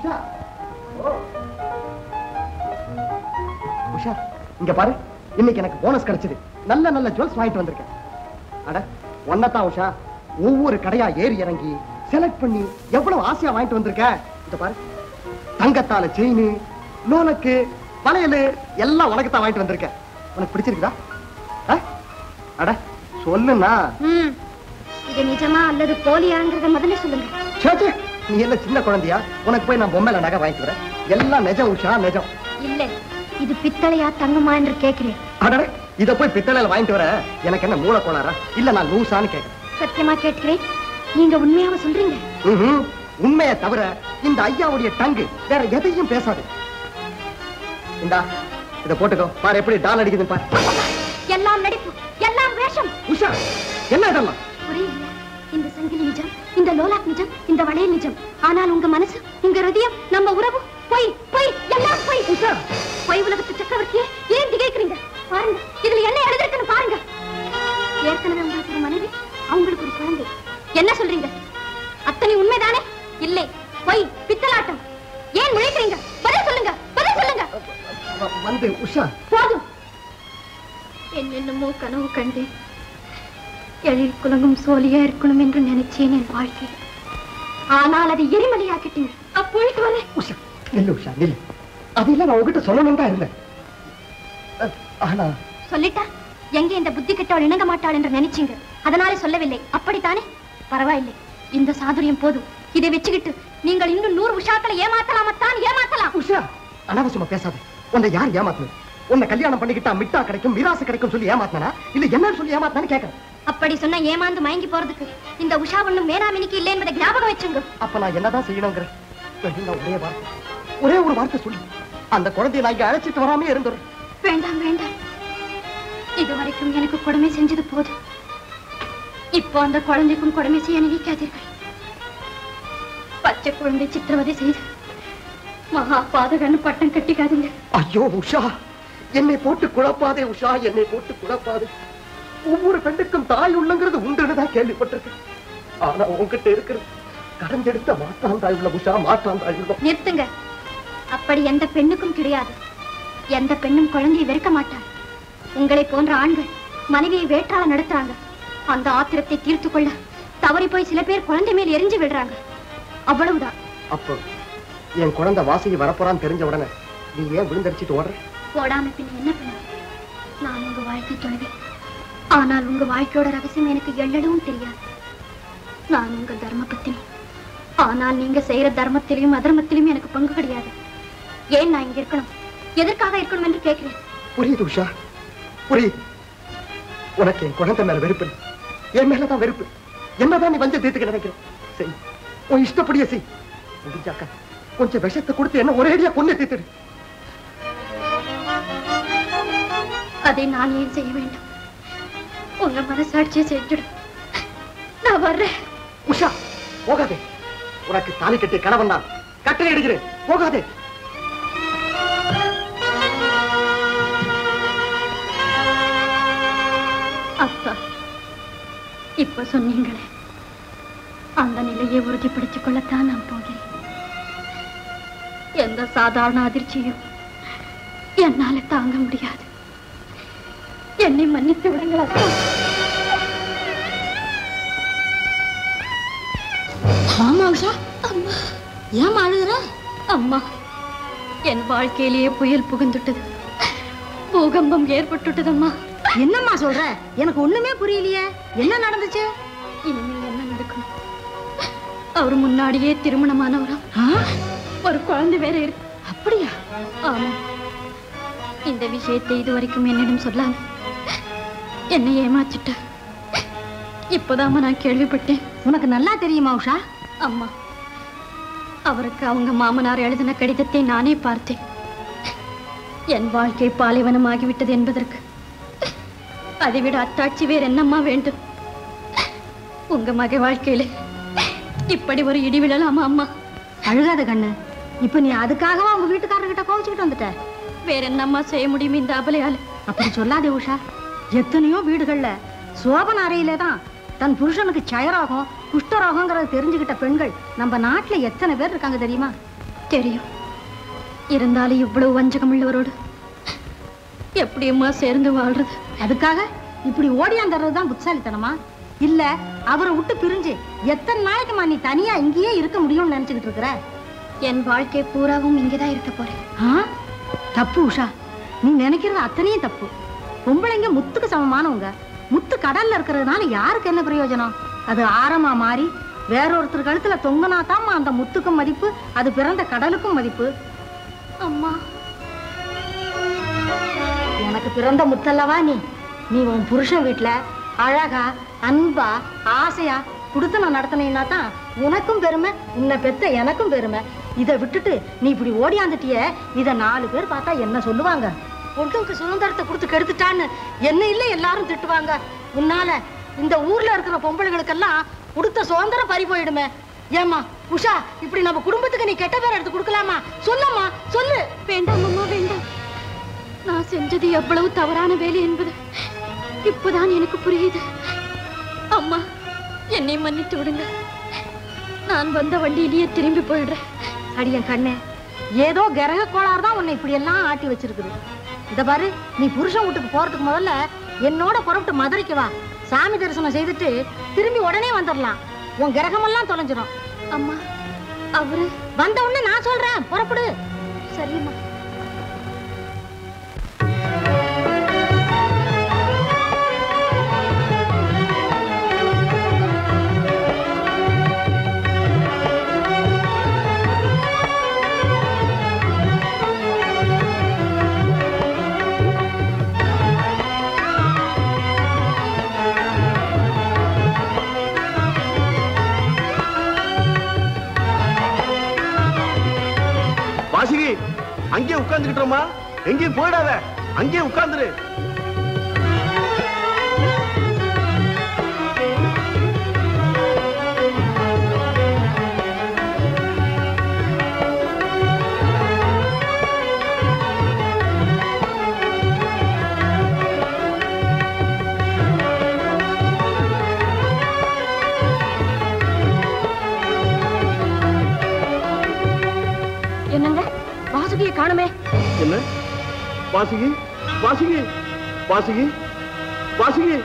உஷா உஷா இங்க பாரு, இன்னைக்கு எனக்கு போனஸ் கிடைச்சது. நல்ல நல்ல ஜுவல்ஸ் வாங்கிட்டு வந்திருக்கேன். அட ஒன்னதான் உஷா, ஒவ்வொரு கடையா ஏறி இறங்கி செலக்ட் பண்ணி எவ்வளவு ஆசையா வாங்கிட்டு வந்திருக்க. இத பாரு, தங்கத்தால செயின், லோலக்கு, வளையல் எல்லாம் உனக்கு தான் வாங்கிட்டு வந்திருக்கேன். உனக்கு பிடிச்சிருக்குதா? அட சொல்லுண்ணா. இது நிஜமா அல்லது போலியாங்கிறத முதல்ல சொல்லுங்க. சேச்சே, நீ என்ன சின்ன குழந்தையா? உனக்கு போய் நான் பொம்மையில நகை வாங்கிட்டு வரேன். எல்லாம் நிஜம் உஷா, நிஜம். இல்ல, இது பித்தளையா தங்கமா என்று கேட்கிறேன். அடடே, இத போய் பித்தளையில வாங்கிட்டு வர எனக்கு என்ன மூளை கோளாரா? இல்ல நான் லூசான்னு கேட்கிறேன். சத்தியமா கேட்கிறேன், நீங்க உண்மையாவ சொல்றீங்க? உண்மையை தவிர இந்த ஐயாவுடைய டங்கு வேற எதையும் பேசாது. இந்தா இத போட்டுக்கோ, பாரு எப்படி டால் அடிக்குதுன்னு பாரு. எல்லாம் நடிப்பு, எல்லாம் வேஷம். உஷா, என்ன இதெல்லாம்? புரியல. இந்த சங்கிலி நிஜம், இந்த லோலாக் நிஜம், இந்த வளையல் நிஜம். ஆனால் உங்க மனசு, உங்க ஹிருதயம், நம்ம உறவு பொய், பொய், எல்லாம் பொய். உஷா, பொய் உலகத்து சக்கரவர்த்தியே ஏன் திகைக்கிறீங்க? பாருங்க, இதுல என்ன எழுதிருக்குன்னு பாருங்க. ஏற்கனவே உங்களுக்கு ஒரு மனைவி, அவங்களுக்கு ஒரு குழந்தை. என்ன சொல்றீங்க? அத்தனை உண்மைதானே? இல்லை, பொய், பித்தலாட்டம். ஏன் முழிக்கிறீங்க? பதில் சொல்லுங்க, பதில் சொல்லுங்க. வந்து உஷா, போதும். என்னென்னமோ கனவு கண்டேன். எழில் குலங்கும் சோழியா இருக்கணும் என்று நினைச்சேன் என் வாழ்க்கை. ஆனால் அதை எரிமலையாக்கிட்டீங்க. அப்பொழுது வரை உஷா, நில்லு உஷா, நில்லு. அதெல்லாம் நான் உங்ககிட்ட சொல்லணும் தான் இருந்தேன். ஆனா சொல்லிட்டா எங்க இந்த புத்தி கெட்டவள் இணங்க மாட்டாள் என்று நினைச்சீங்க. அதனாலே சொல்லவில்லை, அப்படித்தானே? பரவாயில்லை, இந்த சாதுரியம் போதும். இதை வச்சுக்கிட்டு நீங்கள் இன்னும் 100 உஷாக்களை ஏமாத்தலாமத்தான் ஏமாத்தலாம். உஷா, அனாவசியமா பேசாத. உன்னை யார் ஏமாத்துனது? உன்னை கல்யாணம் பண்ணிக்கிட்டா மிட்டா கிடைக்கும், மிராசு கிடைக்கும் சொல்லி ஏமாத்தினா இல்ல என்ன சொல்லி ஏமாத்தினான்னு கேட்கிறேன். அப்படி சொன்னா ஏமாந்து மயங்கி போறதுக்கு இந்த உஷா ஒண்ணும் மேனாமினிக்கு இல்லை என்பதை ஞாபகம் வச்சுங்க. அப்ப நான் என்னதான் செய்யணுங்கிற? ஒரே ஒரு வார்த்தை சொல்லி அந்த குழந்தையை நான் இங்க அழைச்சிட்டு வராமே இருந்துறேன். வேண்டாம் வேண்டாம், இதுவரைக்கும் எனக்கு கொடுமை செஞ்சது போதும். இப்போ அந்த குழந்தைக்கும் கொடுமை செய்ய நினைக்காதீர்கள். பச்சை குழந்தை சித்திரவதை செய்து மகா பாதகன்னு பட்டம் கட்டிக்காதீங்க. ஐயோ உஷா, என்னை போட்டு குழப்பாதே உஷா, என்னை போட்டு குழப்பாதே. ஒவ்வொரு பெண்ணுக்கும் தாய் உள்ளங்கிறது உண்டுன்னு தான் கேள்விப்பட்டிருக்கேன். ஆனா உங்ககிட்ட இருக்கிறது கடந்தெடுத்த மாற்றான் தாய் உள்ள உஷா, மாற்றான் தாய் உள்ள. நிறுத்துங்க. அப்படி எந்த பெண்ணுக்கும் கிடையாது. எந்த பெண்ணும் குழந்தையை வெறுக்க மாட்டாள். உங்களை போன்ற ஆண்கள் மனைவியை வேற்றால நடத்துறாங்க. அந்த ஆத்திரத்தை தீர்த்து கொள்ள தவறி போய் சில பேர் குழந்தை மேல் எரிஞ்சு விடுறாங்க. அவ்வளவுதான். அப்போ என் குழந்தை வாசிக்கு வரப்போறான்னு தெரிஞ்ச உடனே நீ ஏன் விழுந்தடிச்சிட்டு ஓடுற? போடாம பின்ன என்ன பண்ண? நான் உங்க வாழ்க்கை துணைவி. ஆனால் உங்க வாழ்க்கையோட ரகசியம் எனக்கு எள்ளளவும் தெரியாது. நான் உங்க தர்ம பத்தினி. ஆனால் நீங்க செய்யற தர்மத்திலையும் அதர்மத்திலையும் எனக்கு பங்கு கிடையாது. ஏன் நான் இங்க இருக்கணும், எதற்காக இருக்கணும் என்று கேட்கிறேன். புரியுது உஷா, புரியுது. உனக்கு என் குழந்தை மேல வெறுப்பு, என் மேலதான் வெறுப்பு. என்னதான் நீ வஞ்ச தீர்த்துக்க நினைக்கிறேன். சரி, உன் இஷ்டப்படியே செய். முடிஞ்சாக்கா கொஞ்சம் விஷத்தை கொடுத்து என்ன ஒரேடியா கொண்டு தீர்த்துடு. அதை நான் ஏன் செய்ய வேண்டும்? உங்க மனசாட்சியை செஞ்சிடும். நான் வர்றேன். உஷா, போகாதே. உனக்கு தாலி கட்டி கணவன் தான் கட்டளை எடுக்கிறேன். போகாதே. அப்பா, இப்ப சொன்னீங்களே, அந்த நிலையை உறுதிப்படுத்திக் கொள்ளத்தான் நான் போகிறேன். எந்த சாதாரண அதிர்ச்சியும் என்னால தாங்க முடியாது. என்னை மன்னித்து விடுங்கள் அப்பா. ஆமா உஷா, அம்மா ஏன் அழுகுற? அம்மா, என் வாழ்க்கையிலேயே புயல் புகுந்துட்டது, பூகம்பம் ஏற்பட்டுட்டதம்மா. என்னம்மா சொல்ற? எனக்கு ஒண்ணுமே புரியலையே. என்ன நடந்துச்சு? இனிமேல் என்ன நடக்கணும்? அவர் முன்னாடியே திருமணமானவரும் ஒரு குழந்தை வேற இருக்கு. அப்படியா? ஆமா. இந்த விஷயத்தை இதுவரைக்கும் என்னிடம் சொல்லாம என்னை ஏமாச்சிட்ட. இப்போதாம நான் கேள்விப்பட்டேன். உனக்கு நல்லா தெரியுமா உஷா? அம்மா, அவருக்கு அவங்க மாமனார் எழுதின கடிதத்தை நானே பார்த்தேன். என் வாழ்க்கை பாலைவனமாகிவிட்டது என்பதற்கு அதைவிட அத்தாட்சி வேற என்னம்மா வேண்டும்? உங்க மக வாழ்க்கையில இப்படி ஒரு இடி விழலாமா அம்மா? அழுகாத கண்ணு. இப்ப நீ அதுக்காகவா உங்க வீட்டுக்காரர்கிட்ட கோவிச்சுக்கிட்டு வந்துட்ட? வேற என்னம்மா செய்ய முடியும் இந்த அபலையால? அப்படி சொல்லாதே உஷா. எத்தனையோ வீடுகள்ல சோபன அறையில தான் தன் புருஷனுக்கு சயரோகம் குஷ்டரோகங்கிறத தெரிஞ்சுக்கிட்ட பெண்கள் நம்ம நாட்டுல எத்தனை பேர் இருக்காங்க தெரியுமா? தெரியும். இருந்தாலும் இவ்வளவு வஞ்சகம் உள்ளவரோடு எப்படியுமா சேர்ந்து வாழ்றது? அதுக்காக இப்படி ஓடியாந்துறதுதான் புத்திசாலித்தனமா? இல்ல அவரை விட்டு பிரிஞ்சு எத்தனை நாளைக்குமா நீ தனியா இங்கேயே இருக்க முடியும்னு நினைச்சுக்கிட்டு இருக்கிற? என் வாழ்க்கை பூராவும் இங்கேதான் இருக்க போறேன். தப்பு உஷா, நீ நினைக்கிறது அத்தனையும் தப்பு. பொம்பளைங்க முத்துக்கு சமமானவங்க. முத்து கடல்ல இருக்கிறதுனால யாருக்கு என்ன பிரயோஜனம்? அது ஆரமா மாறி வேறொருத்தர் கழுத்துல தொங்குனாதாம்மா அந்த முத்துக்கும் மதிப்பு, அது பிறந்த கடலுக்கும் மதிப்பு. அம்மா, எனக்கு பிறந்த முத்தல்லவா நீ. நீ உன் புருஷன் வீட்டுல அழகா அன்பா ஆசையா குடுத்தனம் நடத்தினா தான் உனக்கும் பெருமை, உன்னை பெத்த எனக்கும் பெருமை. இதை விட்டுட்டு நீ இப்படி ஓடியாந்துட்டிய, இத 4 பேர் பார்த்தா என்ன சொல்லுவாங்க? பொண்ணுக்கு சுதந்திரத்தை கொடுத்து கெடுத்துட்டான்னு என்ன இல்ல எல்லாரும் திட்டுவாங்க. உன்னால இந்த ஊர்ல இருக்கிற பொம்பளைகளுக்கெல்லாம் கொடுத்த சுதந்திரம் பறி போயிடுமே. ஏமா உஷா, இப்படி நம்ம குடும்பத்துக்கு நீ கெட்ட பேர் எடுத்து கொடுக்கலாமா? சொல்லம்மா, சொல்லு. வேண்டாம் அம்மா, வேண்டாம். நான் செஞ்சது எவ்வளவு தவறான வேலை என்பது இப்பதான் எனக்கு புரியுது. அம்மா, என்னை மன்னித்து விடுங்க. நான் வந்த வண்டியிலேயே திரும்பி போயிடுறேன். அடியன் கண்ணே, ஏதோ கிரக கோளாறு தான் உன்னை இப்படி எல்லாம் ஆட்டி வச்சிருக்குது. இத பாரு, நீ புருஷன் வீட்டுக்கு போறதுக்கு முதல்ல என்னோட புறப்பட்டு மதுரைக்கு வா. சாமி தரிசனம் செய்துட்டு திரும்பி உடனே வந்துடலாம். உன் கிரகமெல்லாம் தொலைஞ்சிடும். அம்மா, அவரு வந்த உடனே நான் சொல்றேன், புறப்படு. சரியம்மா. வாசுகி, அங்கே உட்கார்ந்துக்கிட்டோமா? எங்கேயும் போயிடாத, அங்கே உட்கார்ந்துரு. என்னங்க, வாசுகியை காணுமே. என்ன வாசுகி? வாசுகி, வாசுகி, வாசுகி.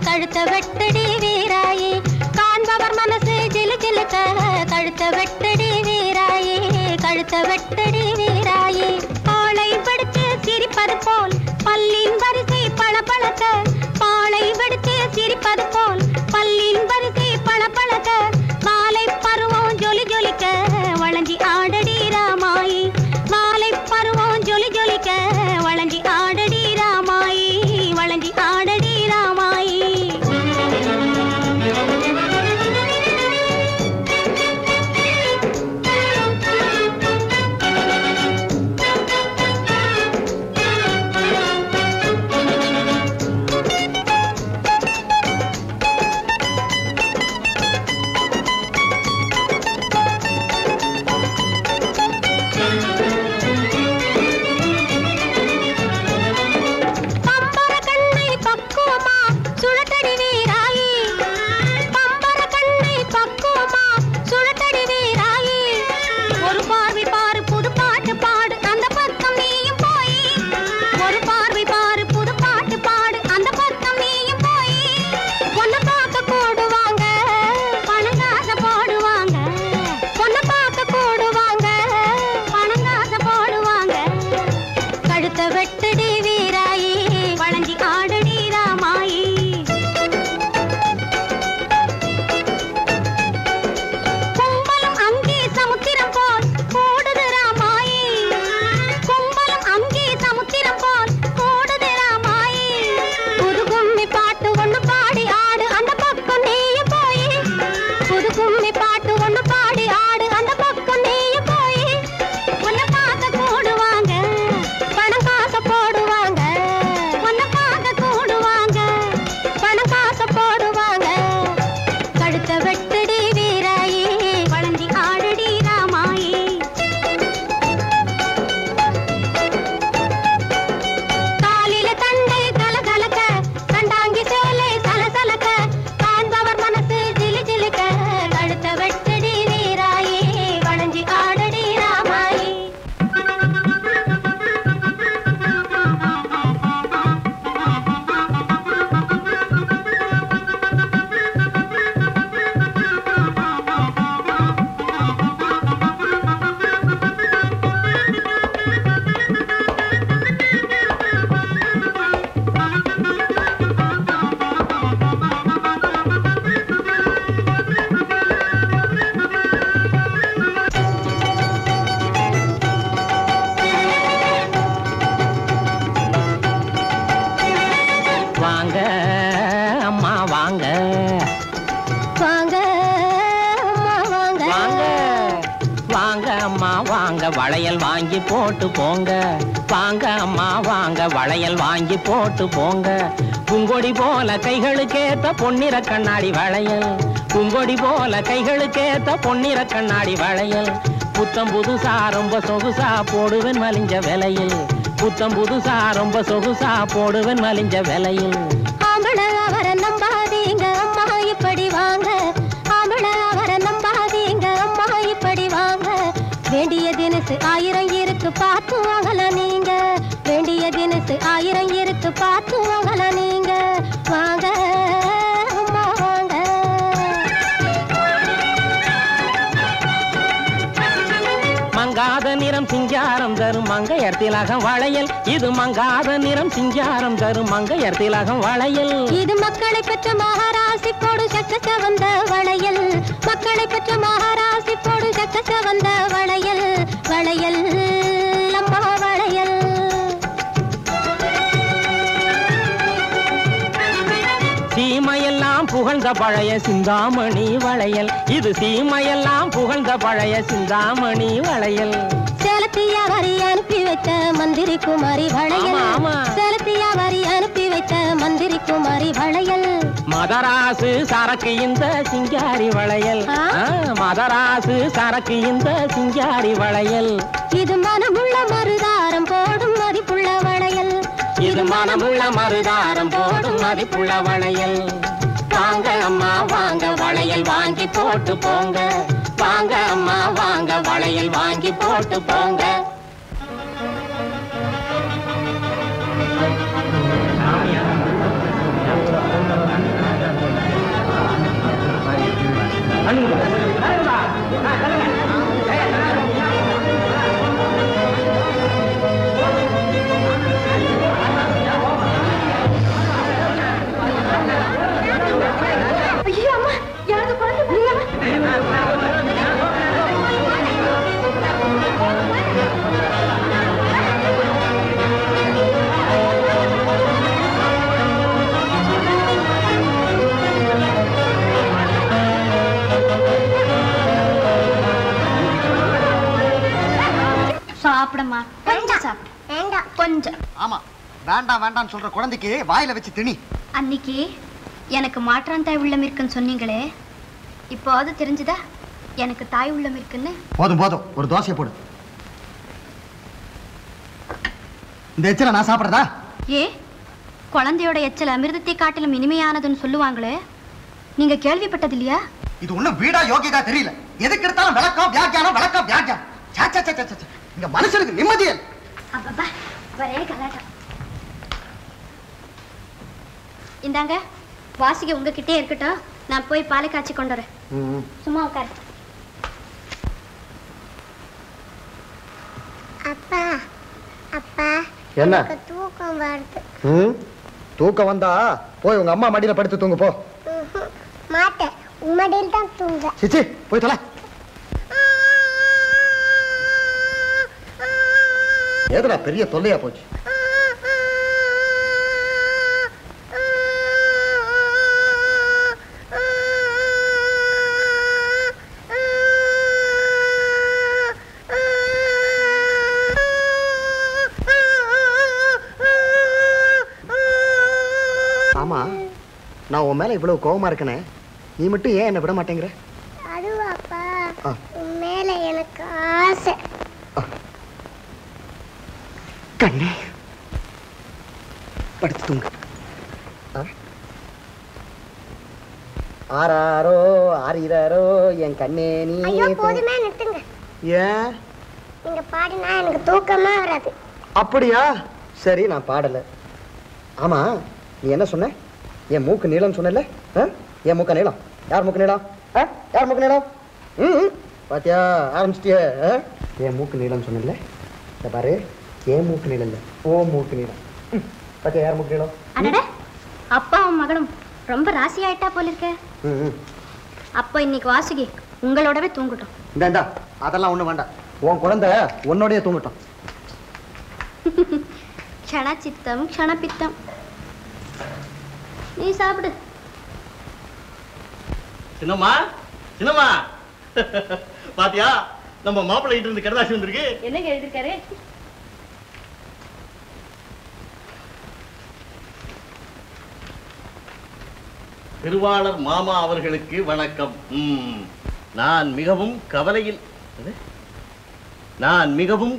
கழுத்த வெட்டடி வீராயே, காண்பவர் மனசு ஜிலு ஜிலுக்க. கழுத்த வெட்டடி வீராயே, கழுத்த வெட்டடி வீராயே. பாலை வெடித்து சிரிப்பது போல் பல்லின் வரிசை பளபளக்க. பாலை வெடித்து சிரிப்பது போல் பல்லின் வரிசை பளபளக்க. மாலை பருவம் ஜொலி ஜொலிக்க வளைஞ்சி ஆடடி ராமாயி. மாலை பருவம் ஜொலி ஜொலிக்க வளைஞ்சி ஆடடி ராமாயி, வளைஞ்சி ஆடடி ராமாயி. வளையல் வாங்கி போட்டு போங்க. வாங்க அம்மா வாங்க வளையல் வாங்கி போட்டு போங்க. பூங்கொடி போல கைகளுக்கேத்த பொன்னிற கண்ணாடி வளையல். பூங்கொடி போல கைகளுக்கேத்த பொன்னிற கண்ணாடி வளையல். புத்தம் புதுசா ரொம்ப சொகுசா போடுவேன் மலிஞ்ச விலையில். புத்தம் புதுசா ரொம்ப சொகுசா போடுவேன் மலிஞ்ச விலையில். ஆம்பள அவரை நம்பாதீங்க அம்மா இப்படி வாங்க. ஆம்பள அவரை நம்பாதீங்க அம்மா இப்படி வாங்க. வேண்டிய தினசு 1000 இருக்கு பார்த்து வாங்கல நீங்க. வேண்டிய தினசு 1000 இருக்கு பார்த்து வாங்கல நீங்க. வாங்க அம்மா வாங்க. மங்காத நிறம் சிங்காரம் தரும் மங்கையர் திலகம் வளையல். இது மங்காத நிறம் சிங்காரம் தரும் மங்கையர் திலகம் வளையல். இது மக்களை பெற்ற மகாராசி போடு சக்கச்ச வந்த வளையல். மக்களை பெற்ற மகாராசி போடு சக்கச்ச வந்த வளையல். வளையல் அம்மா வளையல். சீமையெல்லாம் புகழ்ந்த பழைய சிந்தாமணி வளையல். இது சீமையெல்லாம் புகழ்ந்த பழைய சிந்தாமணி வளையல். சேலத்தியாவரி அனுப்பி வைத்த மந்திரி குமாரி வளையல். சேலத்தியாவரி அனுப்பி வைத்த மந்திரி குமாரி வளையல். மதராசு சரக்கு இந்த சிங்காரி வளையல். மதராசு சரக்கு இந்த சிங்காரி வளையல். இது மனமுள்ள மருதாரம் போடும் மதிப்புள்ள வளையல். இது மனமுள்ள மருதாரம் போடும் மதிப்புள்ள வளையல். வாங்க அம்மா வாங்க வளையல் வாங்கி போட்டு போங்க. வாங்க அம்மா வாங்க வளையல் வாங்கி போட்டு போங்க. ஐயோ அம்மா யாராவது குழந்தை சாப்பிடமா கொஞ்சம் சாப்பிடு. வேண்டாம் கொஞ்சம். ஆமா வேண்டாம் வேண்டாம்னு சொல்ற குழந்தைக்கு வாயில வச்சு திணி. அன்னைக்கு எனக்கு மாற்றான் தாய் உள்ளம் இருக்குன்னு சொன்னீங்களே, இப்போது தெரிஞ்சுதா எனக்கு தாய் உள்ளம் இருக்குன்னு? போதும் போதும் ஒரு தோசையை போடு. இந்த எச்சில நான் சாப்பிடுறதா? ஏ குழந்தையோட எச்சல் அமிர்தத்தை காட்டிலும் இனிமையானதுன்னு சொல்லுவாங்களே, நீங்க கேள்விப்பட்டது இல்லையா? இது ஒண்ணும் வீடா யோகியதா தெரியல. எதுக்கு எடுத்தாலும் விளக்கம் வியாக்கியானம் விளக்கம் வியாக்கியானம். இங்க மனுஷனுக்கு நிம்மதியே. அப்பப்பா ஒரே கலாட்டம். இந்தாங்க வாசிக்க உங்ககிட்டே இருக்கட்டும், நான் போய் பாலை காய்ச்சி கொண்டு வரேன். சும்மா உட்காரு. அப்பா அப்பா என்ன தூக்கம் வருது. தூக்கம் வந்தா போய் உங்க அம்மா மடியில படுத்து தூங்கு போ. மாட்டேன், உம்மடியில் தான் தூங்க. சிச்சி போய் தொலை. ஏதுடா பெரிய தொல்லையா போச்சு. ஆமா நான் உன் மேல இவ்வளவு கோவமா இருக்கனே, நீ மட்டும் ஏன் என்ன விட மாட்டேங்கிற? அதுவாப்பா உன் மேல எனக்கு ஆசை. கண்ணே படுத்து தூங்கு. ஆராரோ ஆரிரோ என் கண்ணே நீ. ஐயோ போதுமே நிறுத்துங்க. ஏன் நீங்க பாடினா எனக்கு தூக்கமே வராது. அப்படியா? சரி நான் பாடல. ஆமா நீ என்ன சொன்ன? என் மூக்கு நீளம் சொன்னல? என் மூக்க நீளம். யார் மூக்கு நீளம்? யார் மூக்கு நீளம்? பாத்தியா ஆரம்பிச்சிட்டிய. என் மூக்கு நீளம் சொன்னல? பாரு என் மூக்கு நீளம் இல்ல, ஓ மூக்கு நீளம். பாத்தியா யார் மூக்கு நீளம்? அடட அப்பாவும் மகளும் ரொம்ப ராசி ஆயிட்டா போல இருக்க. அப்ப இன்னைக்கு வாசுகி உங்களோடவே தூங்கட்டும். இந்த அதெல்லாம் ஒண்ணு வேண்டாம், உன் குழந்தை உன்னோடய தூங்கட்டும். க்ஷணச்சித்தம் க்ஷணபித்தம். நீ சாப்பிடு. சின்னம்மா சின்னம்மா பாத்தியா நம்ம மாப்பிள்ளை கிட்ட இருந்து கடிதாசி வந்திருக்கு. என்னங்க எழுதிருக்காரு? திருவாளர் மாமா அவர்களுக்கு வணக்கம். நான் மிகவும்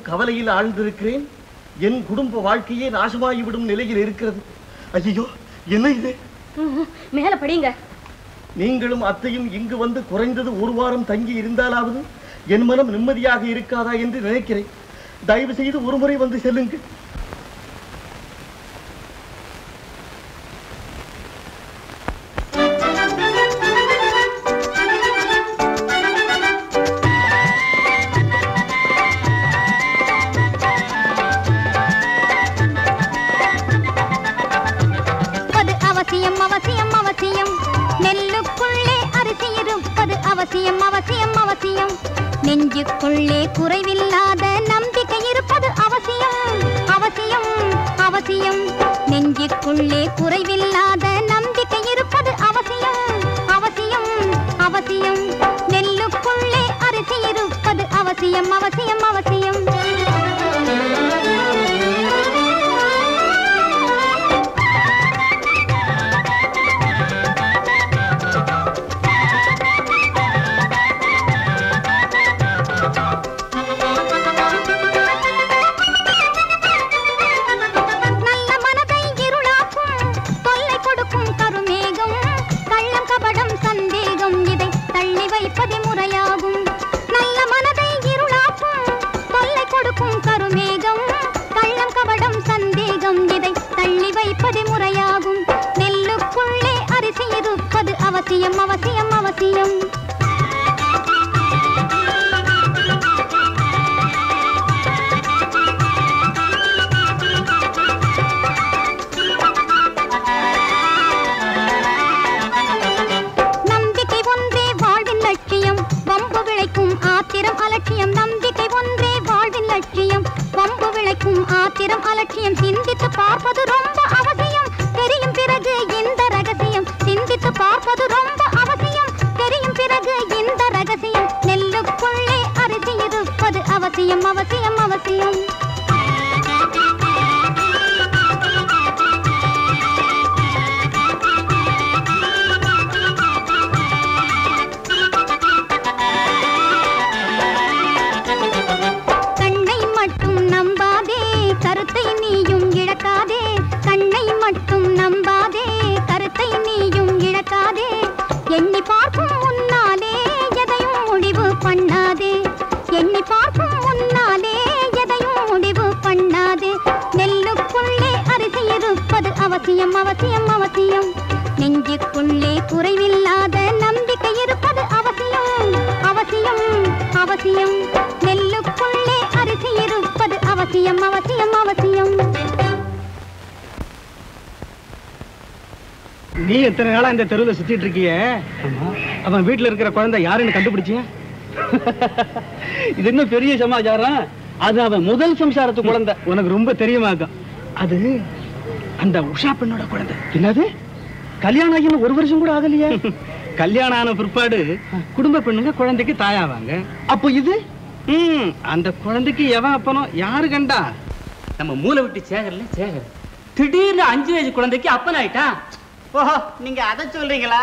கவலையில் ஆழ்ந்திருக்கிறேன். என் குடும்ப வாழ்க்கையே நாசமாகிவிடும் நிலையில் இருக்கிறது. ஐயோ, என்ன இது? மேல படிங்க. நீங்களும் அத்தையும் இங்கு வந்து குறைந்தது ஒரு வாரம் தங்கி இருந்தாலாவது என் மனம் நிம்மதியாக இருக்காதா என்று நினைக்கிறேன். தயவு செய்து ஒரு முறை வந்து செல்லுங்கள். நெஞ்சுக்குள்ளே குறைவில்லாத நம்பிக்கை இருப்பது அவசியம் அவசியம் அவசியம். நெஞ்சுக்குள்ளே குறைவில்லாத நம்பிக்கை இருப்பது அவசியம் அவசியம் அவசியம். நெல்லுக்குள்ளே அரிசி இருப்பது அவசியம் அவசியம் அவசியம். அவசியம் அவசியம் அவசியம். நம்பிக்கை ஒன்றே வாழ்வின் லட்சியம், வம்பு விளைக்கும் ஆத்திரம் அலட்சியம். நம்பிக்கை ஒன்றே வாழ்வின் லட்சியம், வம்பு விளைக்கும் ஆத்திரம் அலட்சியம். சிந்தித்து பார்ப்பது ரொம்ப அவசியம், தெரியும் பிறகு இந்த ரகசியம். சிந்தித்து பார்ப்பது ரொம்ப அவசியம், தெரியும் பிறகு இந்த ரகசியம். நெல்லுக்குள்ளே அரிசி இருப்பது அவசியம் அவசியம் அவசியம். கண்ணை மட்டும் நம்பாதே, கருத்தை நீயும் இழக்காதே. கண்ணை மட்டும் நம்பாதே, கருத்தை நீயும் இழக்காதே. எண்ணி பார்க்கும் முன்னாலே எதையும் முடிவு பண்ணாதே. எண்ணி பார்க்கும் முன்னாலே எதையும் முடிவு பண்ணாதே. நெல்லுக்குள்ளே அரிசி இருப்பது அவசியம் அவசியம் அவசியம். நெஞ்சுக்குள்ளே குறைவில்லாத நம்பிக்கை இருப்பது அவசியம் அவசியம் அவசியம். நெல்லுக்குள்ளே அரிசி இருப்பது அவசியம் அவசியம் அவசியம். நீ எத்தனை நாளா இந்த தெருவில் சுத்திட்டு இருக்கிய? அவன் வீட்டுல இருக்கிற குழந்தை யாருன்னு கண்டுபிடிச்சிய? இது இன்னும் பெரிய சமாச்சாரம். அது அவன் முதல் சம்சாரத்து குழந்தை. உனக்கு ரொம்ப தெரியுமாக்கும். அது அந்த உஷா பெண்ணோட குழந்தை. என்னது? கல்யாணம் ஆகி ஒரு வருஷம் கூட ஆகலையே. கல்யாணம் ஆன பிற்பாடு குடும்ப பெண்ணுங்க குழந்தைக்கு தாயாவாங்க. அப்போ இது அந்த குழந்தைக்கு எவன் அப்பனோ யாரு கண்டா? நம்ம மூளை விட்டு சேகர்ல சேகர் திடீர்னு 5 வயசு குழந்தைக்கு அப்பன் ஆயிட்டான். ஓஹோ, நீங்க அதை சொல்றீங்களா?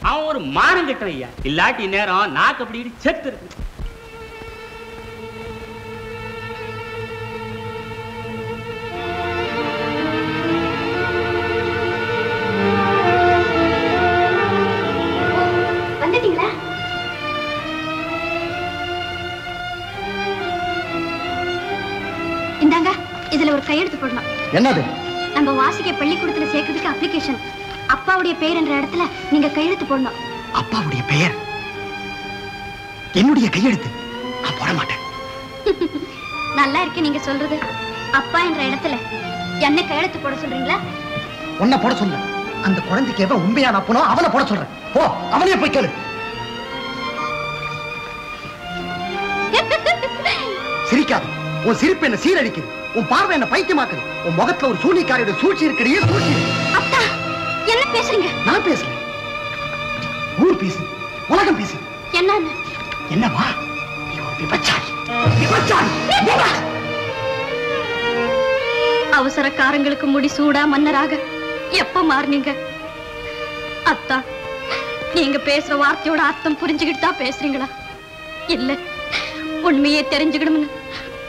அவன் ஒரு மானம் கெட்ட ஐயா. இல்லாட்டி நேரம் நாக்கு அப்படி செத்து இருக்கு. வந்துட்டீங்களா? இந்தாங்க, இதுல ஒரு கையெழுத்து போடணும். என்னது? நம்ம வாசிக்க பள்ளிக்கூடத்துல சேர்க்கிறதுக்கு அப்ளிகேஷன். அப்பாவுடைய பெயர் என்ற இடத்துல நீங்க கையெழுத்து போடணும். அப்பாவுடைய பெயர்? என்னுடைய கையெழுத்து? நான் போட மாட்டேன். நல்லா இருக்கு நீங்க சொல்றது. அப்பா என்ற இடத்துல என்ன கையெழுத்து போட சொல்றீங்களா? உன்னை போட சொல்ல. அந்த குழந்தைக்கு எவன் உண்மையான அப்பனோ அவனை போட சொல்றேன். போ, அவனே போய் கேளு. சிரிக்காது. உன் சிரிப்பு என்ன சீரழிக்குது. உன் பார்வை என்ன பைத்தியமாக்குது. உன் முகத்துல ஒரு சூனிக்காரியோட சூழ்ச்சி இருக்கிறே. சூழ்ச்சி. அத்தா, என்ன பேசுறீங்க? நான் பேசுறேன். ஊர் பேசு, உலகம் பேசு. என்னன்னு? என்னவா? நீ ஒரு அவசரக்காரங்களுக்கு முடிசூடா மன்னராக எப்ப மாறினீங்க? அத்தா, நீங்க பேசுற வார்த்தையோட அர்த்தம் புரிஞ்சுக்கிட்டு தான் பேசுறீங்களா? இல்ல உண்மையே தெரிஞ்சுக்கணும்னு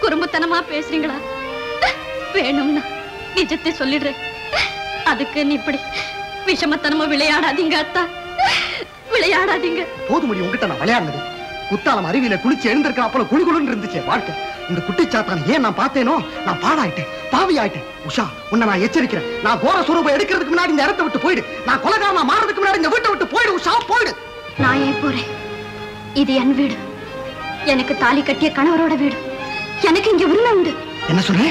குறும்புத்தனமா பேசுறீங்களா? வேணும்னா நிஜத்தை சொல்லிடுறேன். அதுக்கு நீ இப்படி விஷமத்தனமா விளையாடாதீங்க அத்தா, விளையாடாதீங்க. போதுமடி, உங்ககிட்ட நான் விளையாடுனது. குத்தாலம் அருவியில குளிச்சு எழுந்திருக்க அப்பல குளிகுளுன்னு இருந்துச்சு வாழ்க்கை. இந்த குட்டிச்சாத்தான் ஏன் நான் பார்த்தேனோ நான் பாடாயிட்டேன், பாவி ஆயிட்டேன். உஷா, உன்னை நான் எச்சரிக்கிறேன். நான் கோர சுரூபம் எடுக்கிறதுக்கு முன்னாடி இந்த இடத்தை விட்டு போயிடு. நான் கொலைகாரனா மாறதுக்கு முன்னாடி இந்த வீட்டை விட்டு போயிடு. உஷா, போயிடு. நான் ஏன் போறேன்? இது என் வீடு. எனக்கு தாலி கட்டிய கணவரோட வீடு. எனக்கு இங்க உரிமை உண்டு. என்ன சொல்ற?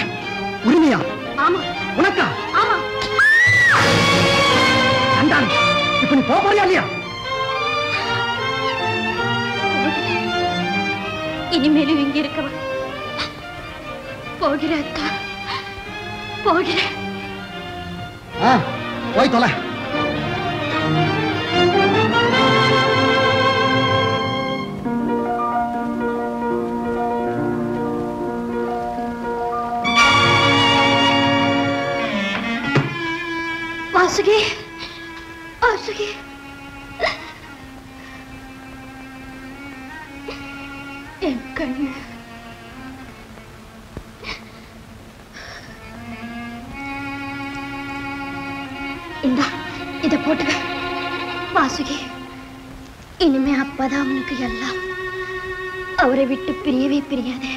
உரிமையா? ஆமா. உனக்கா? ஆமா. அண்டான், இப்ப நீ போறியா இல்லையா? இனிமேலும் இங்க இருக்கவா? போகிறேன் அத்தா, போகிறேன். போய் தொலை. வாசுகி, வாசுகி, என் கண்ணு. இந்தா, இத போட்டுக்க. வாசுகி, இனிமே அப்பதான் அவனுக்கு எல்லாம். அவரை விட்டு பிரியவே பிரியாதே.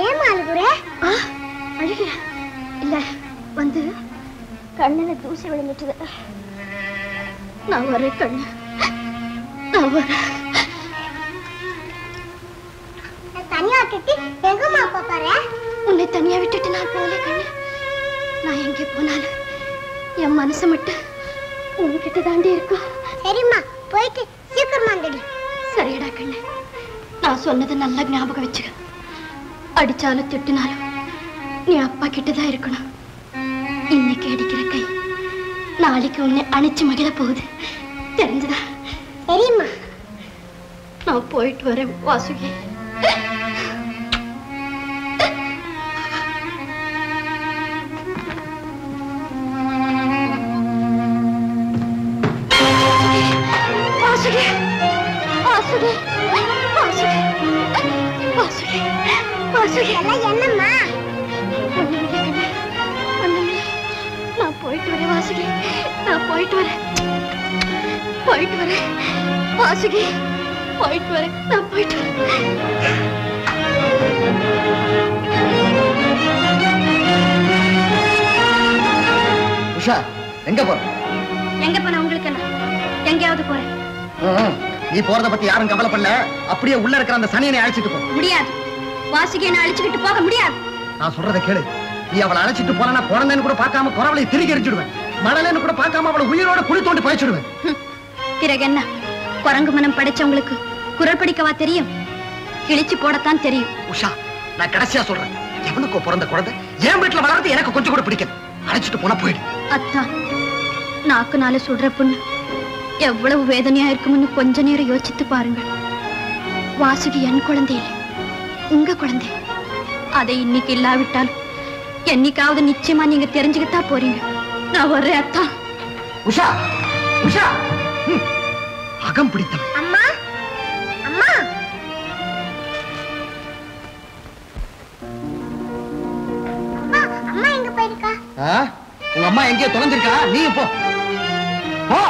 ஏன் அழுகுற? அழுகிற இல்ல, வந்து கண்ணுல தூசி விழுந்துட்டுது. நான் வரேன் கண்ணு, நான் வரேன். தனியா விட்டுட்டு எங்கம்மா போற? உன்னை தனியா விட்டுட்டு நான் போகல கண்ணு. நான் எங்கே போனாலும் என் மனசு மட்டும் உன்கிட்ட தாண்டி இருக்கும். சரிம்மா, போயிட்டு சீக்கிரமா வந்துடு. சரிடா கண்ணு, நான் சொன்னதை நல்லா ஞாபகம் வச்சுக்க. அடிச்சாலும் திட்டினாலும் நீ அப்பா கிட்டதான் இருக்கணும். இன்னைக்கு அடிக்கிற கை நாளைக்கு உன்னை அணைச்சு மகிழ போகுது, தெரிஞ்சுதா? சரிம்மா, நான் போயிட்டு வரேன் வாசுகி. என்னம்மா? நான் போயிட்டு வரேன் வாசுகி, நான் போயிட்டு வரேன், போயிட்டு வரேன் வாசுகி, போயிட்டு வரேன், நான் போயிட்டு வரேன். உஷா, எங்க போற? எங்க போன உங்களுக்கு என்ன? எங்கேயாவது போறேன். நீ போறத பத்தி யாரும் கவலைப்படல. அப்படியே உள்ள இருக்கிற அந்த சனியனை அழைச்சிட்டு போ. முடியாது, வாசுகி என்ன அழைச்சுக்கிட்டு போக முடியாது. நான் சொல்றத கேளு. நீ அவளை அழைச்சிட்டு போனா குழந்தைன்னு கூட பார்க்காம குறவளை திருகி எரிஞ்சிடுவேன். மணலன்னு கூட பார்க்காம அவளை உயிரோட குழி தோண்டி பழிச்சிடுவேன். பிறகு என்ன? குரங்கு மனம் படைச்சவங்களுக்கு குரல் படிக்கவா தெரியும்? கிழிச்சு போடத்தான் தெரியும். உஷா, நான் கடைசியா சொல்றேன். எவனுக்கோ பிறந்த குழந்தை என் வீட்டுல வளர்றது எனக்கு கொஞ்சம் கூட பிடிக்கும். அழைச்சிட்டு போனா போயிடு. அத்தா, நாக்கு நாள சுடுற பொண்ணு எவ்வளவு வேதனையா இருக்கும்னு கொஞ்ச நேரம் யோசித்து பாருங்க. வாசுகி என் குழந்தை இல்லை, உங்க குழந்தை. அதை இன்னைக்கு இல்லாவிட்டால் என்னைக்காவது நிச்சயமா நீங்க தெரிஞ்சுக்கிட்டா போறீங்க. நான் வர்றேன் அத்தா. உஷா, உஷா, அகம் பிடித்தவன். அம்மா, அம்மா, அம்மா எங்க போயிருக்கா? உங்க அம்மா எங்கேயோ தொலைஞ்சிருக்கா, நீங்க போ. போ.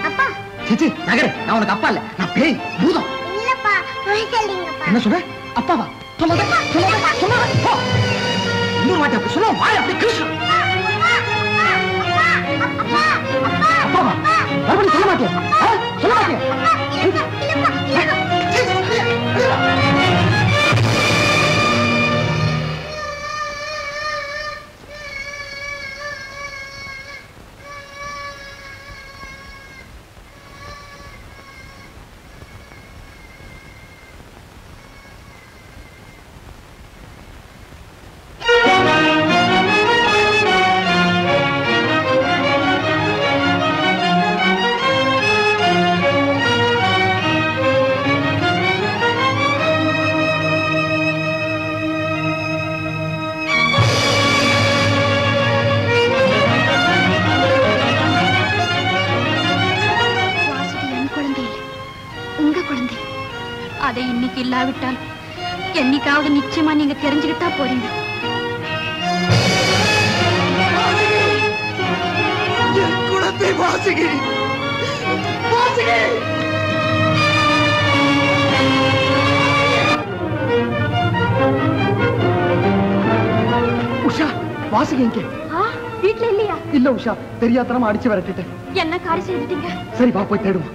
அப்பா, சிச்சி நகரு. நான் உனக்கு அப்பா இல்ல, நான் பேய், பூதம். இல்லப்பா, போய் சொல்லுங்கப்பா. என்ன சொல்ற? அப்பாவா? சொல்லாத, சொல்லாத, சொல்லாத. போ. இன்னொரு வாட்டி அப்படி சொல்ல வாய் அப்படி கிழிச்சிடும். அப்பாவா? மறுபடியும் சொல்ல மாட்டியா? சொல்ல மாட்டியா? இல்லாவிட்டால் என்னைக்காவது நிச்சயமா நீங்க தெரிஞ்சுக்கிட்டா போறீங்க. என் குழந்தை வாசுகி, வாசுகி! உஷா, வாசுகி எங்கே? வீட்டுல இல்லையா? இல்ல உஷா, தெரியாதனமா அடிச்சு விரட்டிட்டேன். என்ன காரியம் செய்துட்டீங்க? சரி வா போய் தேடுவோம்.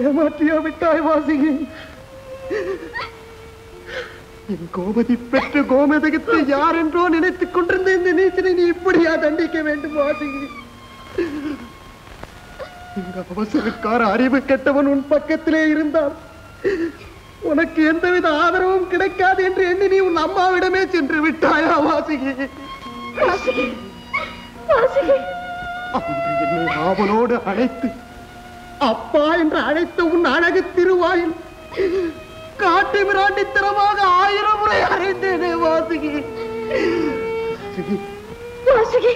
ஏமாற்றியா விட்டாய் வாசுகி? என் கோமதி பெற்ற கோமதகத்தை யார் என்றோ நினைத்துக் கொண்டிருந்த இந்த நீச்சனை நீ இப்படியா தண்டிக்க வேண்டும் வாசுகி? இந்த அவசரக்கார அறிவு கெட்டவன் உன் பக்கத்திலே இருந்தால் உனக்கு எந்தவித ஆதரவும் கிடைக்காது என்று எண்ணி நீ உன் அம்மாவிடமே சென்று விட்டாயா வாசுகி? அன்று என்னை ஆவலோடு அழைத்து அப்பா என்று அழைத்த உன் அழகு திருவாயில் காட்டு மிராண்டித்தனமாக 1000 முறை அறைந்தேனே வாசுகி. வாசுகி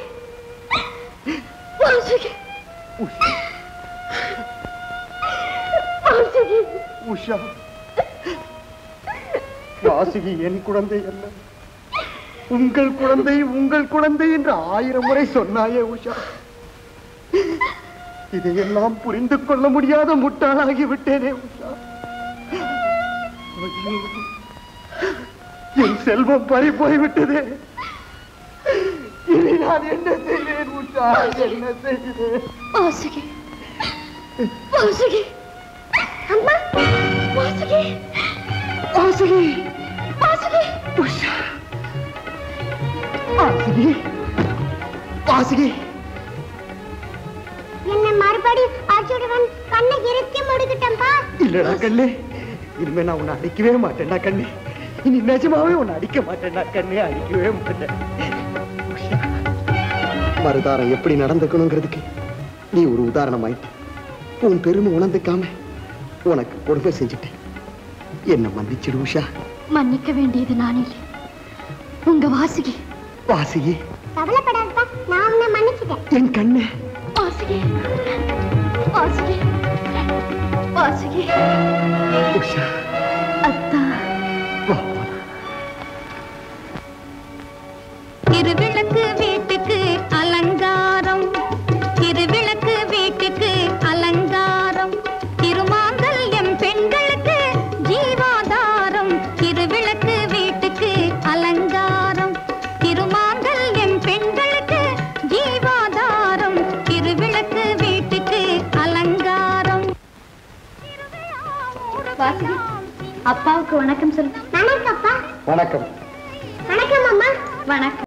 வாசுகி வாசுகி உஷா, வாசுகி என் குழந்தை அல்ல, உங்கள் குழந்தை உங்கள் குழந்தை என்று 1000 முறை சொன்னாயே உஷா. இதையெல்லாம் புரிந்து கொள்ள முடியாத முட்டாளாகி விட்டேனே உஷா. என் செல்வம் பறி போய்விட்டதே. இனி நான் என்ன செய்வேன் உஷா, என்ன செய்வேன்? வாசுகி வாசுகி அம்மா, வாசுகி வாசுகி வாசுகி உஷா வாசுகி வாசுகி என்ன மறுபடியும் அச்சுடுவன் கண்ணை இறுக்கி முடிக்கிட்டம்பா. இல்லடா கண்ணு, இனிமே நான் உன்னை அடிக்கவே மாட்டேன்டா கண்ணு. இனி நிஜமாவே உன்னை அடிக்க மாட்டேன்டா கண்ணு, அடிக்கவே மாட்டேன். மருதாரம் எப்படி நடந்துக்கணுங்கிறதுக்கு நீ ஒரு உதாரணம் ஆயிட்ட. உன் பெருமை உணர்ந்துக்காம உனக்கு கொடுமை செஞ்சுட்டேன். என்ன மன்னிச்சிடு உஷா. மன்னிக்க வேண்டியது நான் இல்லை, உங்க வாசுகி. வாசுகி கவலைப்படாதப்பா, நான் உன்னை மன்னிச்சிட்டேன். என் கண்ணு. வாசுகி வாசுகி வாசுகி. உஷா அத்தா. வா. திருவிளக்கு வீட்டுக்கு அலங்காரம், திருவிளக்கு வீட்டுக்கு அலங்காரம், திருமாங்கல்யம் பெண்களுக்கு ஜீவாதாரம். திருவிளக்கு வீட்டுக்கு அலங்காரம், திருமாங்கல்யம் பெண்களுக்கு ஜீவாதாரம். திருவிளக்கு வீட்டுக்கு அலங்காரம். வாசுகி, அப்பாவுக்கு வணக்கம் சொல்லு. வணக்கம் அப்பா. வணக்கம். வணக்கம் அம்மா. வணக்கம்.